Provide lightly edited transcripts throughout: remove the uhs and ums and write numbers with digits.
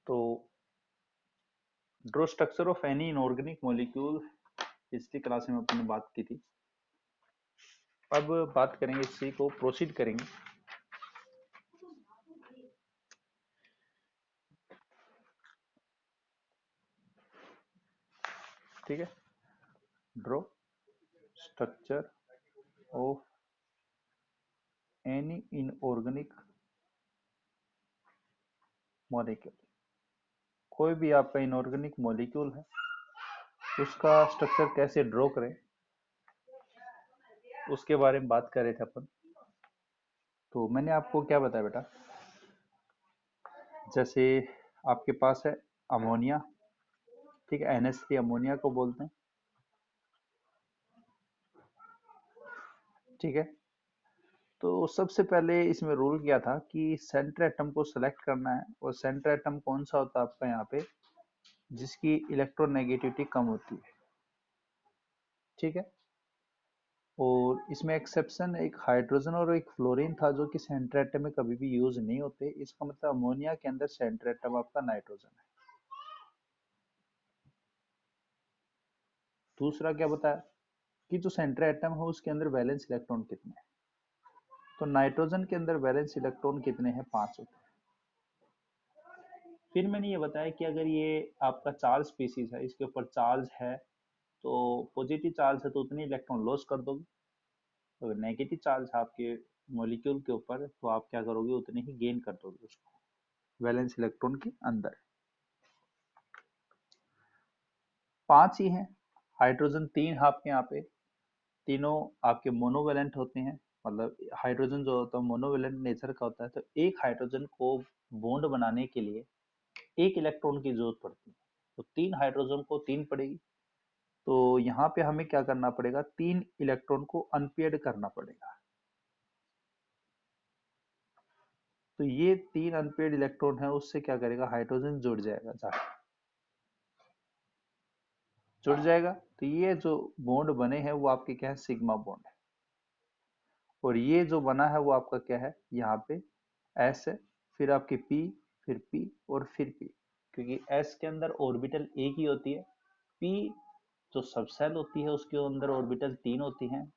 तो draw structure of any inorganic molecule पिछली class में अपने बात की थी। अब बात करेंगे, इसी को प्रोसीड करेंगे। ठीक है, draw structure of any inorganic molecule. कोई भी आपका इनऑर्गेनिक मॉलिक्यूल है, उसका स्ट्रक्चर कैसे ड्रॉ करें उसके बारे में बात कर रहे थे अपन। तो मैंने आपको क्या बताया बेटा, जैसे आपके पास है अमोनिया, ठीक है, NH3 अमोनिया को बोलते हैं। ठीक है, तो सबसे पहले इसमें रूल क्या था कि सेंटर एटम को सिलेक्ट करना है, और सेंटर एटम कौन सा होता है आपका यहाँ पे, जिसकी इलेक्ट्रोनेगेटिविटी कम होती है। ठीक है, और इसमें एक्सेप्शन एक हाइड्रोजन और एक फ्लोरीन था, जो कि सेंटर एटम में कभी भी यूज नहीं होते। इसका मतलब अमोनिया के अंदर सेंटर एटम आपका नाइट्रोजन है। दूसरा क्या बताया कि जो सेंटर एटम है उसके अंदर वैलेंस इलेक्ट्रॉन कितने हैं। तो नाइट्रोजन के अंदर वैलेंस इलेक्ट्रॉन कितने हैं, 5 होते हैं। फिर मैंने ये बताया कि अगर ये आपका चार्ज स्पीसीज है, इसके ऊपर चार्ज है, तो पॉजिटिव चार्ज है तो उतने इलेक्ट्रॉन लॉस कर दोगे। तो नेगेटिव चार्ज है आपके मॉलिक्यूल के ऊपर, तो आप क्या करोगे, उतने ही गेन कर दोगे उसको वैलेंस इलेक्ट्रॉन के अंदर। 5 ही हैं। हाइड्रोजन 3 है आपके यहाँ पे, तीनों आपके मोनोवेलेंट होते हैं। मतलब हाइड्रोजन जो होता है मोनोवेलेंट नेचर का होता है, तो एक हाइड्रोजन को बॉन्ड बनाने के लिए एक इलेक्ट्रॉन की जरूरत पड़ती है। तो 3 हाइड्रोजन को 3 पड़ेगी। तो यहाँ पे हमें क्या करना पड़ेगा, 3 इलेक्ट्रॉन को अनपेयर्ड करना पड़ेगा। तो ये 3 अनपेयर्ड इलेक्ट्रॉन है, उससे क्या करेगा, हाइड्रोजन जुड़ जाएगा, जाके जुड़ जाएगा। तो ये जो बॉन्ड बने हैं वो आपके क्या है, सिग्मा बॉन्ड है। और ये जो बना है वो आपका क्या है, यहाँ पे एस है, फिर आपकी पी, फिर पी और फिर पी, क्योंकि एस के अंदर ऑर्बिटल एक ही होती है। पी जो सबसेल होती है उसके अंदर ऑर्बिटल 3 होती हैं,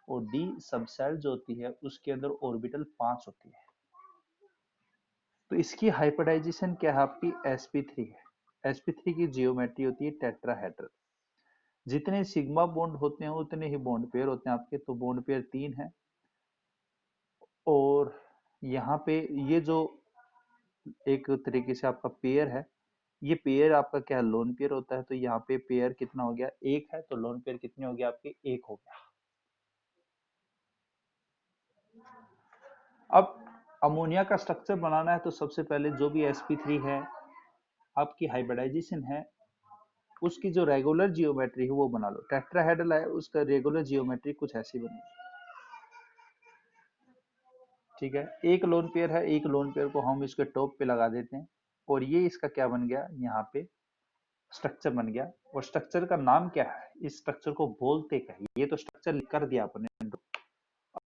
और डी सबसेल जो होती है उसके अंदर ऑर्बिटल 5 होती है। तो इसकी हाइब्रिडाइजेशन क्या है, आपकी sp3 है। sp3 की जियोमेट्री होती है टेट्राहेड्रल। जितने सिग्मा बॉन्ड होते हैं उतने ही बॉन्ड पेयर होते हैं आपके। तो बॉन्ड पेयर 3 है, और यहाँ पे ये जो एक तरीके से आपका पेयर है, ये पेयर आपका क्या है, लोन पेयर होता है। तो यहाँ पे पेयर कितना हो गया, 1 है, तो लोन पेयर कितने हो गया आपके, 1 हो गया। अब अमोनिया का स्ट्रक्चर बनाना है, तो सबसे पहले जो भी sp3 है आपकी हाइब्रिडाइजेशन है, उसकी जो रेगुलर जियोमेट्री है वो बना लो। टेट्राहेड्रल है, उसका रेगुलर जियोमेट्री कुछ ऐसी बनेगी। ठीक है, एक लोन पेयर है, एक लोन पेयर को हम इसके टॉप पे लगा देते हैं, और ये इसका क्या बन गया, यहाँ पे स्ट्रक्चर बन गया। और स्ट्रक्चर का नाम क्या है, इस स्ट्रक्चर को बोलते क्या है, ये तो स्ट्रक्चर कर दिया आपने।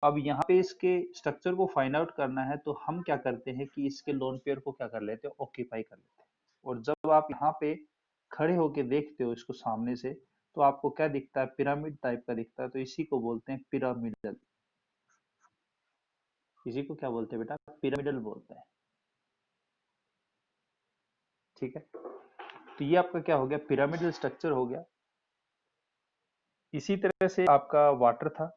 अब यहाँ पे इसके स्ट्रक्चर को फाइंड आउट करना है, तो हम क्या करते हैं कि इसके लोन पेयर को क्या कर लेते हैं, ऑक्यूपाई कर लेते हैं। और जब आप यहाँ पे खड़े होके देखते हो इसको सामने से, तो आपको क्या दिखता है, पिरामिड टाइप का दिखता है। तो इसी को बोलते हैं पिरामिडल। इसी को क्या बोलते हैं बेटा, पिरामिडल बोलते हैं। ठीक है, तो ये आपका क्या हो गया, पिरामिडल स्ट्रक्चर हो गया। इसी तरह से आपका वाटर था।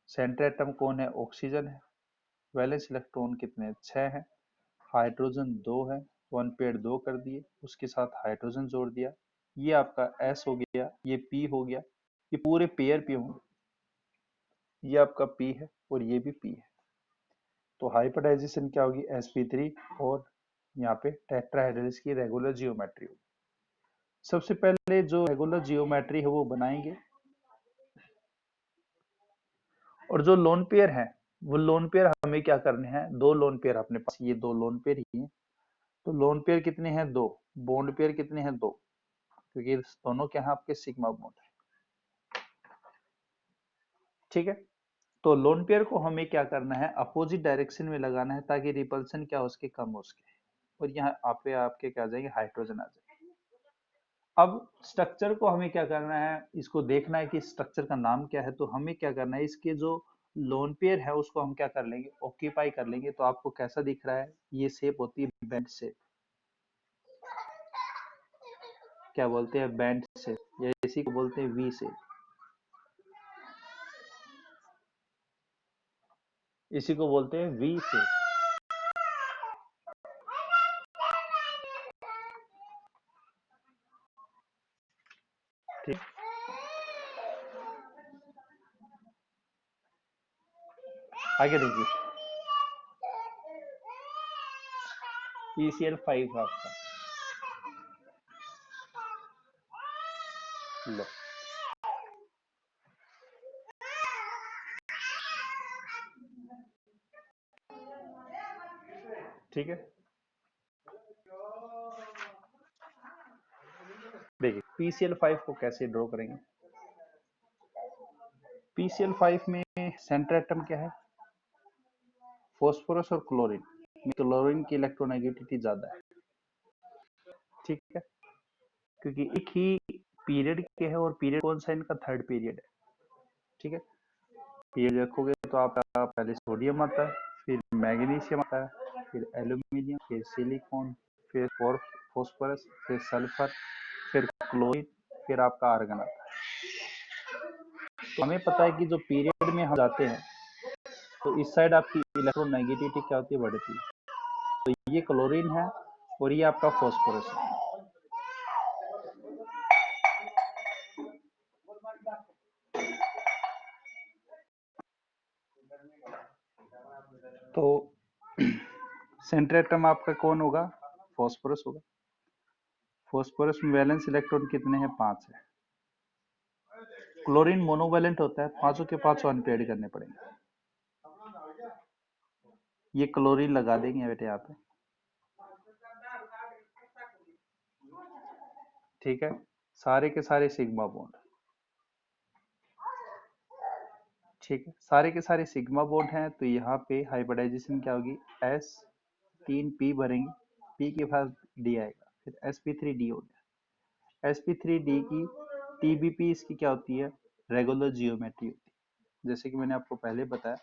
सेंटर एटम कौन है, ऑक्सीजन है। वैलेंस इलेक्ट्रॉन कितने, 6 हैं। हाइड्रोजन 2 है, वन पेयर 2 कर दिए, उसके साथ हाइड्रोजन जोड़ दिया। ये आपका S हो गया, ये P हो गया। ये पूरे पेयर पे होंगे, ये आपका P है और ये भी P है। तो हाइब्रिडाइजेशन क्या होगी, sp3, और यहाँ पे टेट्राहेड्रल की रेगुलर जियोमेट्री होगी। सबसे पहले जो रेगुलर जियोमेट्री है वो बनाएंगे, और जो लोन पेयर है वो लोन पेयर हमें क्या करने हैं, 2 लोन पेयर अपने पास, ये 2 लोन पेयर ही हैं। तो लोन पेयर कितने हैं, 2। बॉन्ड पेयर कितने हैं, 2, क्योंकि दोनों क्या है आपके सिग्मा बॉन्ड है। ठीक है, तो लोन पेयर को हमें क्या करना है, अपोजिट डायरेक्शन में लगाना है, ताकि रिपल्सन क्या हो उसके कम हो सके। और यहाँ पे आपके क्या आ जाएंगे, हाइड्रोजन आ जाएंगे। अब स्ट्रक्चर को हमें क्या करना है, इसको देखना है कि स्ट्रक्चर का नाम क्या है। तो हमें क्या करना है, इसके जो लोन पेयर है उसको हम क्या कर लेंगे, ऑक्यूपाई कर लेंगे। तो आपको कैसा दिख रहा है, ये शेप होती है बेंड शेप, क्या बोलते हैं, बैंड शेप, या इसी को बोलते हैं वी शेप, इसी को बोलते हैं वी शेप। ठीक, आगे देखिए, PCl5 आपका, लो ठीक है। देखिए PCl5 को कैसे ड्रॉ करेंगे। PCl5 में सेंटर एटम क्या है, फॉस्फोरस और क्लोरीन। क्लोरीन की इलेक्ट्रोनेगेटिविटी ज्यादा है, ठीक है, क्योंकि एक ही पीरियड के है, और पीरियड कौन सा इनका, थर्ड पीरियड है, ठीक है। पीरियड रखोगे तो आपका पहले सोडियम आता है, फिर मैग्नीशियम आता है, फिर एल्यूमिनियम, फिर सिलिकॉन, फिर फॉस्फोरस, फिर सल्फर, फिर क्लोरीन, फिर आपका आर्गन आता है। तो हमें पता है कि जो पीरियड में हम जाते हैं तो इस साइड आपकी इलेक्ट्रोनेगेटिविटी क्या होती है, बढ़ती है। तो ये क्लोरीन है और ये आपका फॉस्फोरस है। तो सेंटर एटम आपका कौन होगा, फॉस्फोरस होगा। फॉस्फोरस में वैलेंस इलेक्ट्रॉन कितने हैं, 5 है। क्लोरीन मोनोवैलेंट होता है, पांचों के पांचों अनपेयर्ड करने पड़ेंगे। ये क्लोरीन लगा देंगे बेटे यहाँ पे, ठीक है। सारे के सारे सिग्मा बॉन्ड, ठीक है, सारे के सारे सिग्मा बॉन्ड हैं। तो यहाँ पे हाइब्रिडाइजेशन क्या होगी, S 3P भरेंगे, P के पास D आएगा, फिर sp3d हो गया। sp3d की TBP इसकी क्या होती है, रेगुलर जियोमेट्री होती है। जैसे कि मैंने आपको पहले बताया,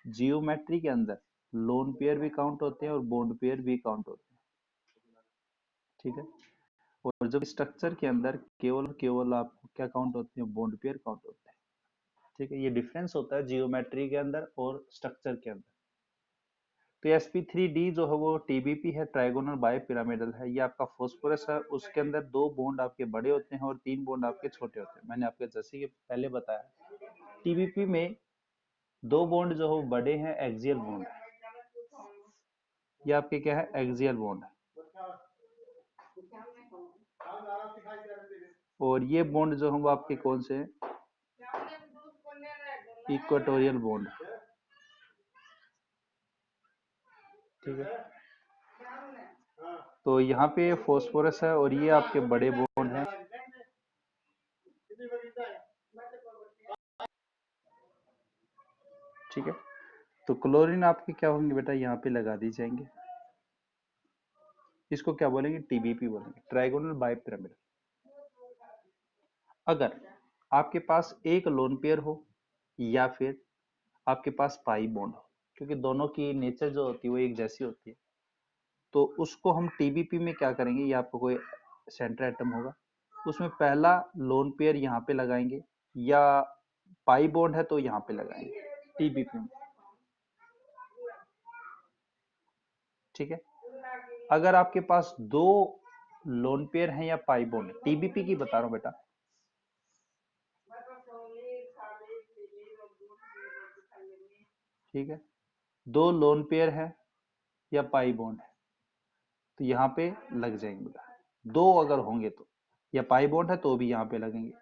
जियोमेट्री के अंदर लोन पेयर भी काउंट होते हैं और बॉन्ड पेयर भी काउंट होते हैं, ठीक है। और जब स्ट्रक्चर के अंदर केवल केवल आपको क्या काउंट होते हैं, बॉन्ड पेयर काउंट होते हैं, ठीक है। ये डिफरेंस होता है जियोमेट्री के अंदर और स्ट्रक्चर के अंदर। तो sp3d जो है वो टीबीपी है, ट्राइगोनल बाय पिरामिडल है। ये आपका फॉस्फोरस है, उसके अंदर 2 बॉन्ड आपके बड़े होते हैं और 3 बॉन्ड आपके छोटे होते हैं। मैंने आपके जैसे कि पहले बताया, टीबीपी में 2 बॉन्ड जो है वो बड़े हैं, एक्सियल बॉन्ड है, ये आपके क्या है, एक्सियल बॉन्ड है। और ये बॉन्ड जो है वो आपके कौन से हैं, इक्वेटोरियल बॉन्ड, ठीक है। तो यहाँ पे फॉस्फोरस है और ये आपके बड़े बॉन्ड हैं, ठीक है। तो क्लोरीन आपके क्या होंगे बेटा, यहाँ पे लगा दी जाएंगे। इसको क्या बोलेंगे, टीबीपी बोलेंगे, ट्राइगोनल बाइपिरामिडल। अगर आपके पास एक लोन पेयर हो या फिर आपके पास पाई बॉन्ड हो, क्योंकि दोनों की नेचर जो होती है वो एक जैसी होती है, तो उसको हम टीबीपी में क्या करेंगे, ये आपको कोई सेंटर एटम होगा, उसमें पहला लोन पेयर यहाँ पे लगाएंगे, या पाई बॉन्ड है तो यहाँ पे लगाएंगे टीबीपी में, ठीक है। अगर आपके पास 2 लोन पेयर हैं या पाई बॉन्ड, टीबीपी की बता रहा हूँ बेटा, ठीक है, 2 लोन पेयर है या पाई बॉन्ड है तो यहाँ पे लग जाएंगे बेटा। 2 अगर होंगे तो, या पाई बॉन्ड है तो भी यहाँ पे लगेंगे।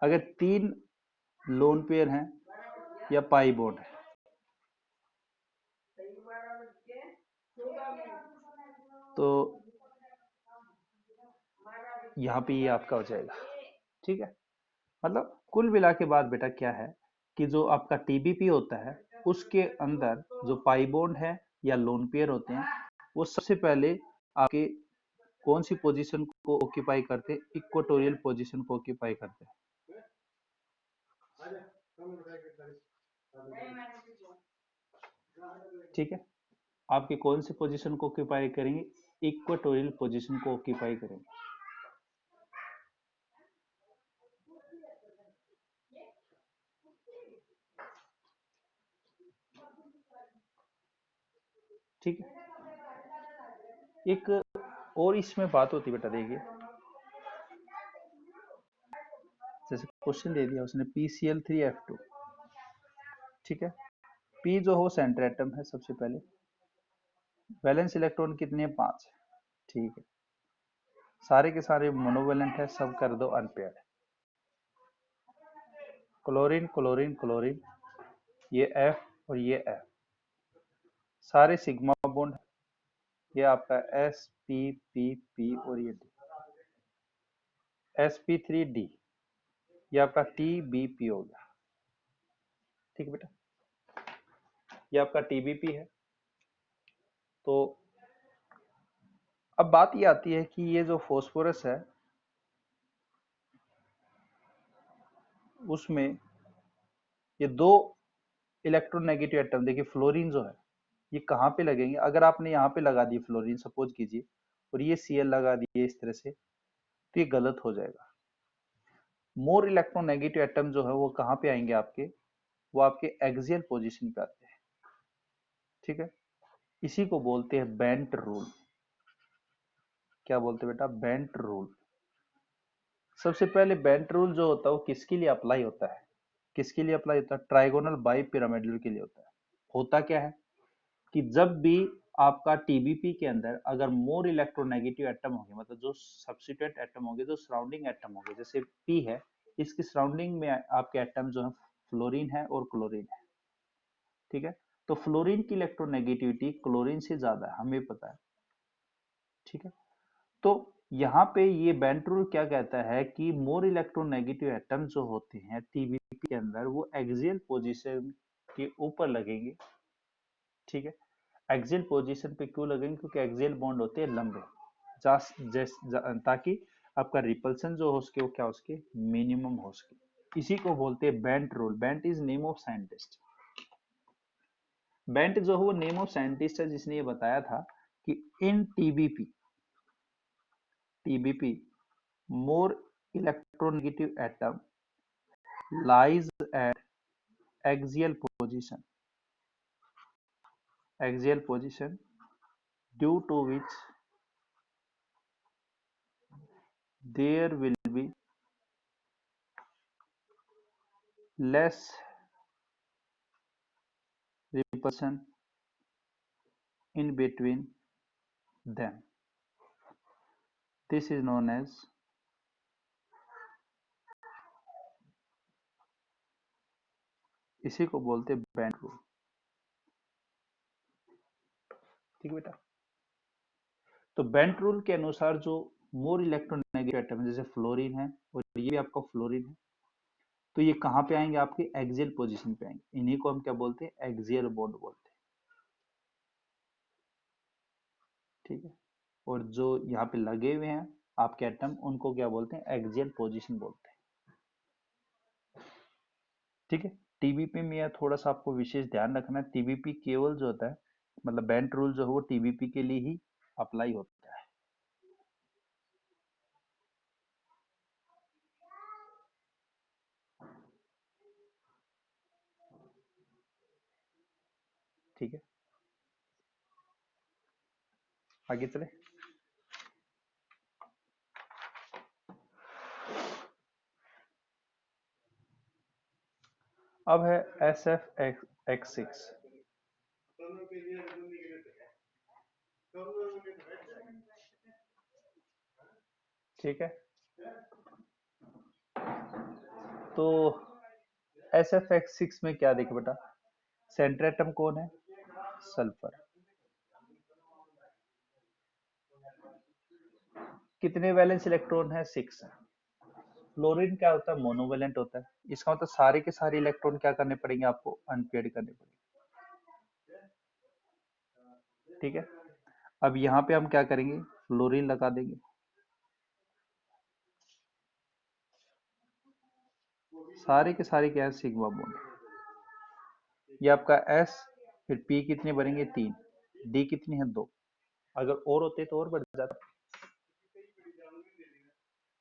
अगर 3 लोन पेयर हैं या पाई बॉन्ड है तो यहाँ पे ये आपका हो जाएगा, ठीक है। मतलब कुल मिला के बाद बेटा क्या है कि जो आपका टीबीपी होता है उसके अंदर जो पाई बॉन्ड है या लोन पेयर होते हैं वो सबसे पहले आपके कौन सी पोजीशन को ऑक्यूपाई करते हैं? इक्वेटोरियल पोजीशन को ऑक्यूपाई करते हैं। ठीक है, आपके कौन सी पोजीशन को ऑक्यूपाई करेंगे? इक्वेटोरियल पोजीशन को ऑक्यूपाई करेंगे। ठीक है, एक और इसमें बात होती बेटा, देखिए जैसे क्वेश्चन दे दिया उसने PCl3F2। ठीक है, P जो हो सेंटर एटम है सबसे पहले, वैलेंस इलेक्ट्रॉन कितने हैं? 5। ठीक है, सारे के सारे मोनोवेलेंट है, सब कर दो अनपेयर्ड। क्लोरीन क्लोरीन क्लोरीन, ये F और ये F, सारे सिग्मा बॉन्ड, ये आपका sp और ये D, sp3D, ये आपका TBP हो गया। ठीक है बेटा, ये आपका TBP है। तो अब बात ये आती है कि ये जो फॉस्फोरस है उसमें ये दो इलेक्ट्रोनेगेटिव एटम, देखिए फ्लोरीन जो है ये कहाँ पे लगेंगे? अगर आपने यहाँ पे लगा दी फ्लोरीन सपोज कीजिए और ये Cl लगा दिए इस तरह से, तो ये गलत हो जाएगा। मोर इलेक्ट्रोनेगेटिव एटम जो है वो कहाँ पे आएंगे आपके? वो आपके एक्सियल पोजीशन पे आते हैं। ठीक है, इसी को बोलते हैं बेंट रूल। क्या बोलते हैं बेटा? Bent rule. सबसे पहले बेंट रूल जो होता है वो किसके लिए अप्लाई होता है? किसके लिए अप्लाई होता है? ट्राइगोनल बाई पिरामिडल के लिए होता है। होता क्या है कि जब भी आपका टीबीपी के अंदर अगर मोर इलेक्ट्रोनेगेटिव एटम होंगे, मतलब जो सब्स्टिट्यूएंट एटम होंगे, जो सराउंडिंग एटम होंगे, जैसे पी है, इसकी सराउंडिंग में आपके एटम जो है फ्लोरीन है और क्लोरीन है। ठीक है, तो फ्लोरीन की इलेक्ट्रोनेगेटिविटी क्लोरीन से ज्यादा है, हमें पता है। ठीक है, तो यहाँ पे ये बेंट रूल क्या कहता है कि मोर इलेक्ट्रोनेगेटिव एटम जो होते हैं टीबीपी के अंदर वो एक्सियल पोजीशन के ऊपर लगेंगे। ठीक है, एक्सियल पोजीशन पे क्यों लगेंगे? क्योंकि एक्सियल बॉन्ड होते हैं लंबे, ताकि आपका रिपल्सन जो हो सके वो क्या हो सके? मिनिमम हो सके। इसी को बोलते हैं bent rule. Bent is name of scientist. Bent जो है वो नेम ऑफ साइंटिस्ट है जिसने ये बताया था कि इन TBP more electronegative atom lies at axial position due to which there will be less repulsion in between them. This is known as इसी को बोलते हैं बेंट रूल। ठीक है बेटा, तो बेंट रूल के अनुसार जो मोर इलेक्ट्रोनेगेटिव एटम जैसे फ्लोरीन है और ये भी आपका फ्लोरीन है, तो ये कहाँ पे आएंगे? आपके एक्सियल पोजीशन पे आएंगे। इन्हीं को हम क्या बोलते हैं? एक्सियल बॉन्ड बोलते हैं। ठीक है, और जो यहाँ पे लगे हुए हैं आपके एटम, उनको क्या बोलते हैं? एक्सियल पोजीशन बोलते हैं। ठीक है, टीबीपी में यह थोड़ा सा आपको विशेष ध्यान रखना है, टीबीपी केवल जो होता है, मतलब बेंट रूल जो है वो टीबीपी के लिए ही अप्लाई होता है। ठीक है, आगे चले। अब है SF-X6। ठीक है, तो SF-X6 में क्या देखे बेटा? सेंटर एटम कौन है? सल्फर। कितने वैलेंस इलेक्ट्रॉन है? 6 है। फ्लोरीन क्या होता है? मोनोवेलेंट होता है। इसका मतलब सारे के सारे इलेक्ट्रॉन क्या करने पड़ेंगे आपको? अनपेयर्ड करने पड़ेंगे। ठीक है, अब यहाँ पे हम क्या करेंगे, फ्लोरीन लगा देंगे, सारे के सारे क्या है सिग्मा बॉन्ड। ये आपका एस, फिर पी कितने बनेंगे 3, डी कितनी है 2, अगर और होते तो और बढ़ जाता।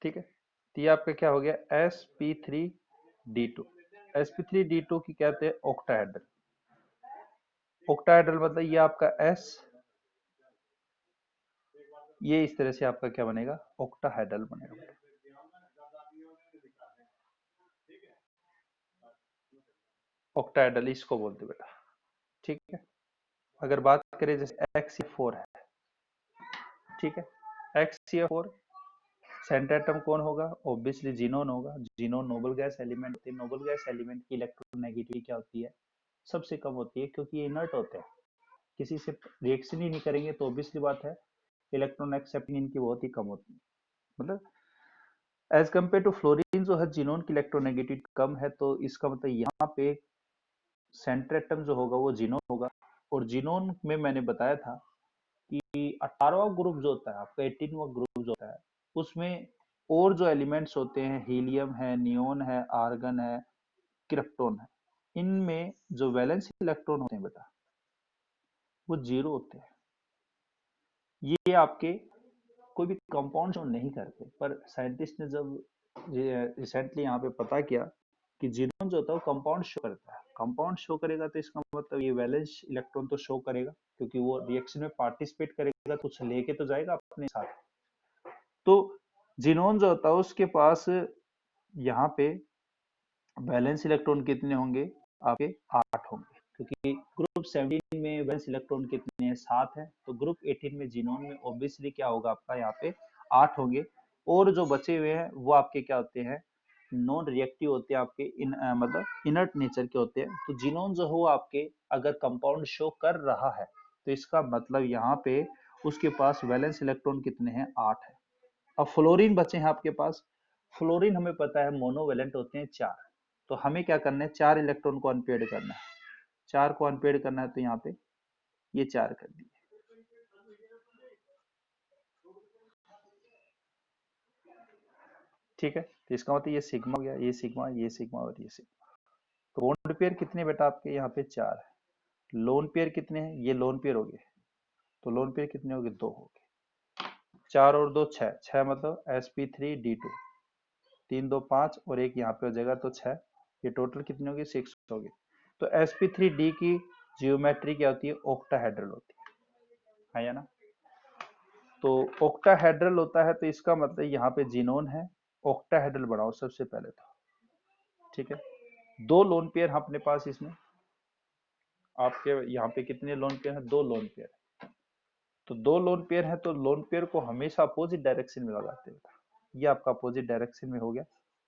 ठीक है, तो ये आपका क्या हो गया sp3d2। sp3d2 की कहते हैं ऑक्टाहेड्रल। ऑक्टाहेड्रल मतलब ये आपका s, ये इस तरह से आपका क्या बनेगा ऑक्टाहेड्रल बनेगा। ऑक्टाहेड्रल इसको बोलते बेटा। ठीक है, अगर बात करें जैसे XC4 है, ठीक है, XCl4 सेंटर एटम कौन होगा, ऑब्वियसली जीनोन होगा। जीनोन नोबल गैस एलिमेंट होते हैं। नोबल गैस एलिमेंट की इलेक्ट्रोनेगेटिविटी क्या होती है, सबसे कम होती है, क्योंकि ये इनर्ट होते हैं, किसी से रिएक्शन ही नहीं करेंगे, तो ऑब्वियसली बात है इलेक्ट्रॉन एक्सेप्टिंग इनकी बहुत ही कम होती है। मतलब एज कम्पेयर टू फ्लोरीन जो है जीनोन की इलेक्ट्रोनेगेटिविटी कम है, तो इसका मतलब यहाँ पे सेंटर एटम जो होगा वो जीनोन होगा। और जीनोन में मैंने बताया था कि 18वां ग्रुप जो होता है आपका, 18वां ग्रुप जो होता है, उसमें और जो एलिमेंट्स होते हैं, हीलियम है, नियोन है, आर्गन है, क्रिप्टोन है, इनमें जो वैलेंस इलेक्ट्रॉन होते हैं बेटा वो 0 होते हैं। ये आपके कोई भी कंपाउंड शो नहीं करते, पर साइंटिस्ट ने जब रिसेंटली यहाँ पे पता किया कि जीनोम जो होता है वो कंपाउंड शो करता है। कंपाउंड शो करेगा तो इसका मतलब ये वैलेंस इलेक्ट्रॉन तो शो करेगा, क्योंकि वो रिएक्शन में पार्टिसिपेट करेगा, कुछ लेके तो जाएगा अपने साथ। तो जीनोन जो होता है उसके पास यहाँ पे वैलेंस इलेक्ट्रॉन कितने होंगे आपके 8 होंगे, क्योंकि ग्रुप 17 में वैलेंस इलेक्ट्रॉन कितने हैं 7 है, तो ग्रुप 18 में जीनोन में ऑब्वियसली क्या होगा आपका यहाँ पे 8 होंगे। और जो बचे हुए हैं वो आपके क्या होते हैं, नॉन रिएक्टिव होते हैं आपके, मतलब इनर्ट नेचर के होते हैं। तो जीनोन जो हो आपके अगर कंपाउंड शो कर रहा है तो इसका मतलब यहाँ पे उसके पास वैलेंस इलेक्ट्रॉन कितने हैं 8 है। अब फ्लोरीन बचे हैं आपके पास। फ्लोरीन हमें पता है मोनोवेलेंट होते हैं 4, तो हमें क्या करना है 4 इलेक्ट्रॉन को अनपेड करना है। 4 को अनपेड करना है तो यहाँ पे ये 4 कर दिए। ठीक है, तो इसका मतलब ये सिग्मा हो गया, ये सिग्मा, ये सिग्मा और ये सिग्मा। तो बॉन्ड पेयर कितने बेटा आपके यहाँ पे 4 है। लोन पेयर कितने हैं, ये लोन पेयर हो गए, तो लोन पेयर कितने हो गए 2 हो गए। 4 और 2 6, 6 मतलब sp3d2, 3 2 5 और एक यहाँ पे हो जाएगा तो 6, ये टोटल कितने होगी 6 होगी। तो sp3d की जियोमेट्री क्या होती है, ऑक्टाहेड्रल होती है या ना। तो ऑक्टाहेड्रल होता है, तो इसका मतलब यहाँ पे जीनोन है, ऑक्टाहेड्रल बनाओ सबसे पहले तो। ठीक है, 2 लोन पेयर अपने पास इसमें, आपके यहाँ पे कितने लोन पेयर हैं, 2 लोन पेयर। तो 2 लोन पेयर है, तो लोन पेयर को हमेशा अपोजिट डायरेक्शन में लगाते हैं। ये आपका अपोजिट डायरेक्शन में हो गया,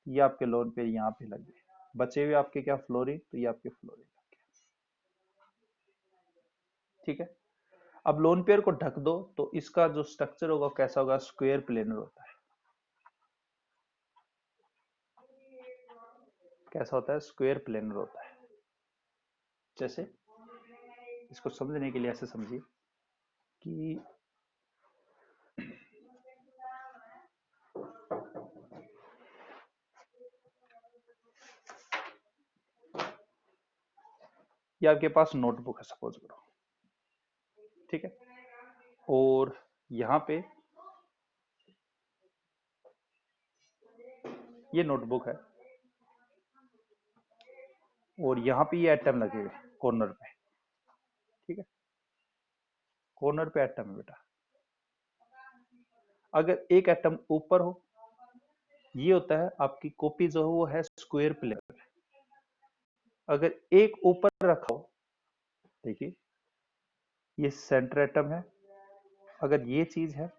ये आपके लोन पेयर यहाँ पे लग गए, बचे हुए आपके क्या फ्लोरीन, तो ये आपके फ्लोरीन लग गए। ठीक है, अब लोन पेयर को ढक दो तो इसका जो स्ट्रक्चर होगा कैसा होगा, स्क्वायर प्लेनर होता है। कैसा होता है, स्क्वायर प्लेनर होता है। जैसे इसको समझने के लिए ऐसे समझिए कि ये आपके पास नोटबुक है सपोज करो, ठीक है, और यहाँ पे ये नोटबुक है, और यहाँ पे ये एटम लगे हुए कॉर्नर पे। ठीक है, कॉर्नर पे एटम है बेटा। अगर एक एटम ऊपर हो, ये होता है आपकी कॉपी जो है वो है स्क्वायर प्लेनर। अगर एक ऊपर रखा हो, देखिए ये सेंटर एटम है, अगर ये चीज है,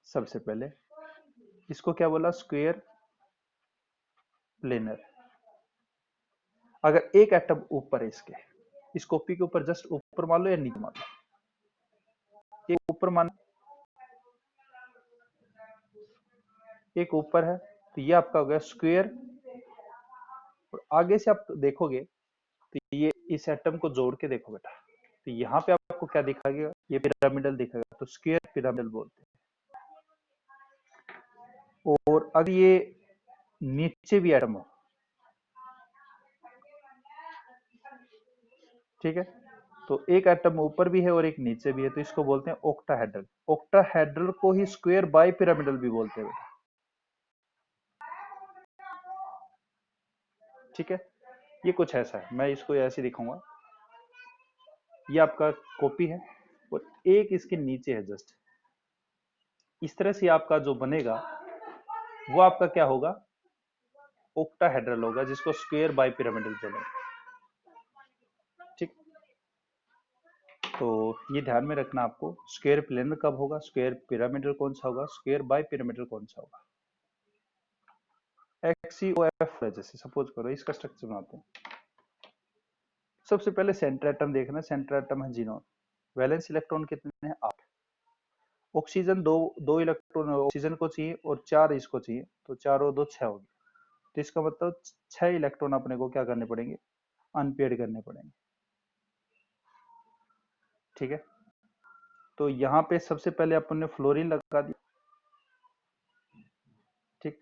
सबसे पहले इसको क्या बोला, स्क्वायर प्लेनर। अगर एक एटम ऊपर है इसके, इस कॉपी के ऊपर जस्ट ऊपर मान लो या नीचे मान लो, एक ऊपर मान, एक ऊपर है, तो ये आपका हो गया स्क्वायर। और आगे से आप देखोगे तो ये इस एटम को जोड़ के देखो बेटा, तो यहाँ पे आपको क्या दिखाएगा, ये पिरामिडल दिखाएगा, तो स्क्वायर पिरामिडल बोलते हैं। और अगर ये नीचे भी एटम हो, ठीक है, तो एक एटम ऊपर भी है और एक नीचे भी है, तो इसको बोलते हैं ऑक्टाहेड्रल। ऑक्टाहेड्रल को ही स्क्वायर बाई पिरामिडल भी बोलते हैं बेटा, ठीक है। ये कुछ ऐसा है, मैं इसको ऐसे दिखाऊंगा, ये आपका कॉपी है और एक इसके नीचे है जस्ट, इस तरह से आपका जो बनेगा वो आपका क्या होगा, ऑक्टाहेड्रल होगा, जिसको स्क्वायर बाई पिरामिडल बोलेंगे, ठीक। तो ये ध्यान में रखना आपको, स्क्वायर प्लेनर कब होगा, स्क्वायर पिरामिडल कौन सा होगा, स्क्वायर बाई पिरामिडल कौन सा होगा। एक्सीओएफ है, जैसे सपोज करो इसका स्ट्रक्चर बनाते हैं। सबसे पहले सेंटर एटम देखना, सेंटर एटम है जीनोन, वैलेंस इलेक्ट्रॉन कितने हैं, 8। ऑक्सीजन दो इलेक्ट्रॉन ऑक्सीजन को चाहिए और 4 इसको चाहिए, तो 4 और 2 6 होगी, तो इसका मतलब 6 इलेक्ट्रॉन अपने को क्या करने पड़ेंगे, अनपेड करने पड़ेंगे, ठीक है। तो यहाँ पे सबसे पहले अपन ने फ्लोरीन लगा दी, ठीक।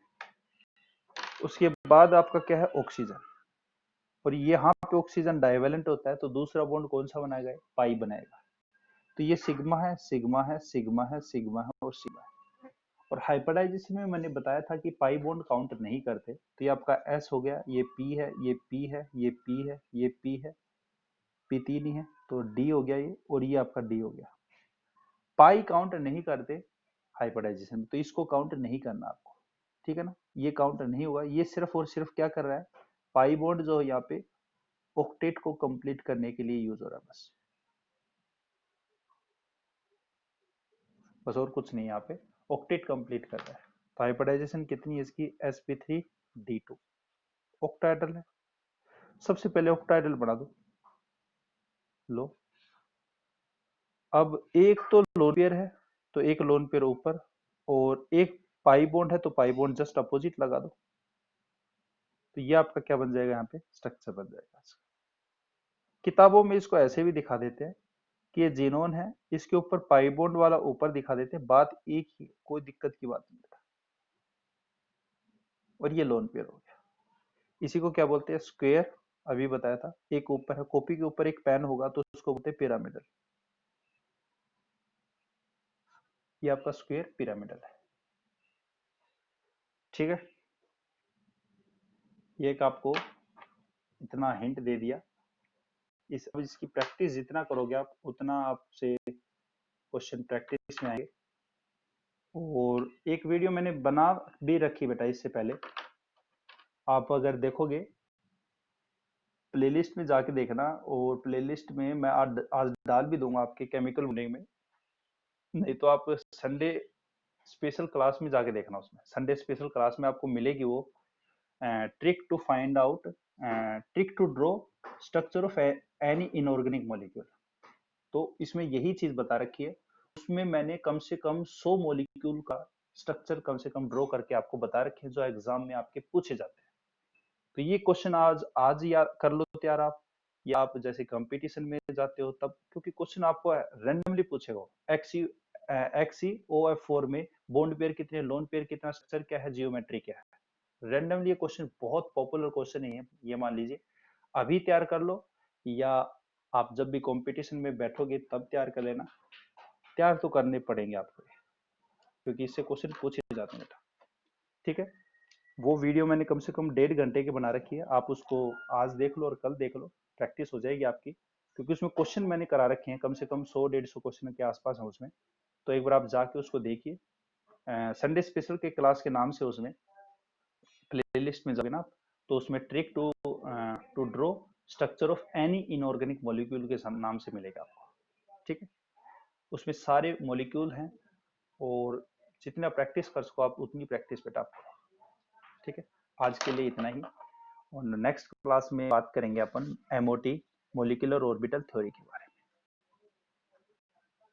उसके बाद आपका क्या है, ऑक्सीजन, और यहाँ पे ऑक्सीजन डाइवेलेंट होता है, तो दूसरा बॉन्ड कौन सा बनाएगा, पाई बनाएगा। तो ये सिग्मा है, सिग्मा है, सिग्मा है, सिग्मा है और सिग्मा है। और हाइब्रिडाइजेशन में मैंने बताया था कि पाई बॉन्ड काउंट नहीं करते, तो ये आपका एस हो गया, ये पी है, ये पी है, ये पी है, ये पी है, पी 3 ही है, तो डी हो गया ये, और ये आपका डी हो गया। पाई काउंट नहीं करते हाइब्रिडाइजेशन में, तो इसको काउंट नहीं करना आपको, ठीक है ना, ये काउंट नहीं हुआ, ये सिर्फ और सिर्फ क्या कर रहा है, पाई बॉन्ड जो है यहाँ पे ऑक्टेट को कंप्लीट करने के लिए यूज हो रहा है, बस और कुछ नहीं, यहाँ पे ऑक्टेट कंप्लीट कर रहा है। तो हाइब्रिडाइजेशन कितनी है इसकी, sp3d2, ऑक्टाहेड्रल है। सबसे पहले ऑक्टाहेड्रल बना दो, लो, अब एक तो लोन पेयर है, तो एक लोन पेयर ऊपर, और एक पाई बॉन्ड है, तो पाई बॉन्ड जस्ट अपोजिट लगा दो, तो ये आपका क्या बन जाएगा, यहाँ पे स्ट्रक्चर बन जाएगा। किताबों में इसको ऐसे भी दिखा देते हैं कि ये जीनोन है, इसके ऊपर पाई बॉन्ड वाला ऊपर दिखा देते हैं, बात एक ही, कोई दिक्कत की बात नहीं है। और ये लोन पेयर हो गया, इसी को क्या बोलते हैं, स्क्वायर, अभी बताया था। एक ऊपर है, कॉपी के ऊपर एक पेन होगा, तो उसको बोलते हैं पिरामिडल, ये आपका स्क्वायर पिरामिडल है, ठीक है। ये एक आपको इतना हिंट दे दिया, इस अब इसकी प्रैक्टिस जितना करोगे आप, उतना आपसे क्वेश्चन प्रैक्टिस में आएंगे। और एक वीडियो मैंने बना भी रखी बेटा इससे पहले, आप अगर देखोगे प्लेलिस्ट में जाके देखना, और प्लेलिस्ट में मैं आज डाल भी दूंगा आपके केमिकल बॉन्डिंग में, नहीं तो आप संडे स्पेशल क्लास में जाके देखना, उसमें संडे स्पेशल क्लास में आपको मिलेगी वो trick to find out, trick to draw structure of any inorganic molecule. तो इसमें यही चीज बता रखी है, उसमें मैंने कम से कम 100 मॉलिक्यूल का स्ट्रक्चर कम से कम ड्रॉ करके आपको बता रखे हैं, जो एग्जाम में आपके पूछे जाते हैं। तो ये क्वेश्चन आज आज याद कर लो तैयार आप, या आप जैसे कंपटीशन में जाते हो तब, क्योंकि क्वेश्चन आपको रैंडमली पूछेगा, XeOF4 में बॉन्ड पेयर कितने, लोन पेयर कितना, स्ट्रक्चर क्या है, जियोमेट्री क्या है, रैंडमली। ये क्वेश्चन बहुत पॉपुलर क्वेश्चन है, ये मान लीजिए अभी तैयार कर लो, या आप जब भी कंपटीशन में बैठोगे तब तैयार कर लेना, तैयार तो करने पड़ेंगे आपको, क्योंकि इससे क्वेश्चन पूछे जाते हैं बेटा, ठीक है। वो वीडियो मैंने कम से कम 1.5 घंटे की बना रखी है, आप उसको आज देख लो और कल देख लो, प्रैक्टिस हो जाएगी आपकी, क्योंकि उसमें क्वेश्चन मैंने करा रखे हैं कम से कम 100-150 क्वेश्चन के आसपास है उसमें। तो एक बार आप जाके उसको देखिए, संडे स्पेशल के क्लास के नाम से उसमें प्लेलिस्ट में जाओगे ना आप, तो उसमें trick to draw structure of any inorganic molecule के नाम से मिलेगा आपको, ठीक है। उसमें सारे मॉलिक्यूल हैं, और जितना प्रैक्टिस कर सको आप उतनी प्रैक्टिस बेटा आप करो, ठीक है। आज के लिए इतना ही, और नेक्स्ट क्लास में बात करेंगे अपन एमओटी, मोलिकुलर ऑर्बिटल थ्योरी के बारे में।